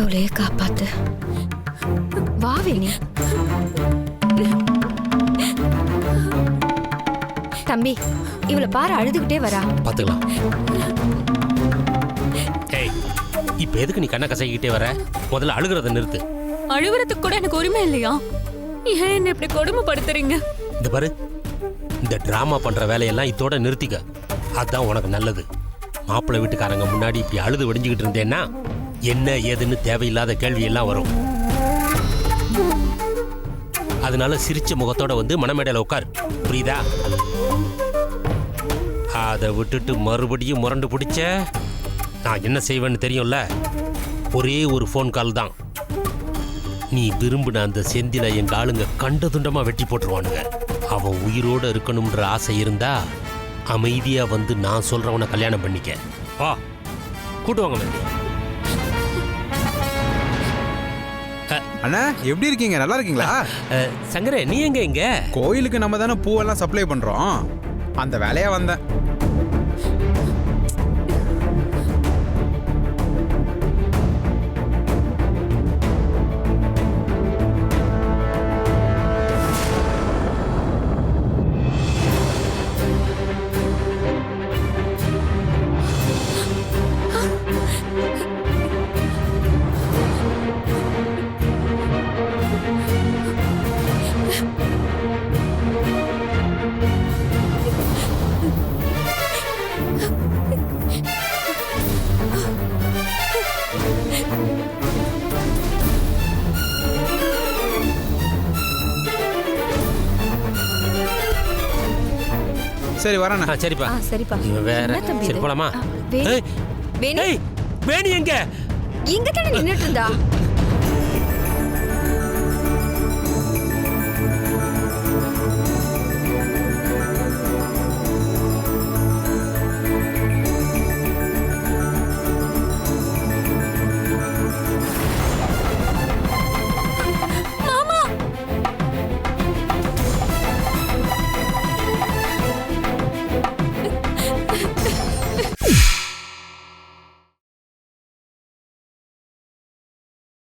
கடவுளே காப்பாத்து. வா வேணி. தம்பி, இவளை பாரு, அழுதுகிட்டே வரா. பாத்துக்கலாம். ஏய், இப்ப எதுக்கு நீ கண்ணை கசக்கிட்டே வர? முதல்ல அழுகிறத நிறுத்து. அழுகுறதுக்கு கூட எனக்கு உரிமை இல்லையா? ஏன் என்ன இப்படி கொடுமைப்படுத்துறீங்க? இந்த பாரு, இந்த டிராமா பண்ற வேலையெல்லாம் இதோட நிறுத்திக்க. அதான் உனக்கு நல்லது. மாப்பிள்ளை வீட்டுக்காரங்க முன்னாடி இப்படி அழுது வெடிஞ்சுக்கிட்டு இருந்தேன்னா என்ன ஏதுன்னு தேவையில்லாத கேள்வி எல்லாம் வரும். அதனால சிரிச்ச முகத்தோட வந்து மணமேடையில உட்கார், புரியுதா? அதை விட்டுட்டு மறுபடியும் முரண்டு பிடிச்ச நான் என்ன செய்வேன்னு தெரியும்ல. ஒரே ஒரு ஃபோன் கால் தான். நீ விரும்பின அந்த செந்தில எங்க ஆளுங்க கண்ட துண்டமா வெட்டி போட்டுருவானுங்க. அவன் உயிரோட இருக்கணும்ன்ற ஆசை இருந்தா அமைதியா வந்து நான் சொல்றவனை கல்யாணம் பண்ணிக்க. வா, கூட்டுவாங்க. அண்ணா, எப்படி இருக்கீங்க? நல்லா இருக்கீங்களா? சங்கரே, நீ எங்க? இங்க கோயிலுக்கு நம்ம தானே பூவெல்லாம் சப்ளை பண்றோம், அந்த வேலையா வந்தேன். சரி, வரேன். சரிப்பா. சரிப்பா. வேற சரி, போலாமா? வேணி வேணி எங்க? இங்க தானே நின்னுட்டு இருந்தா.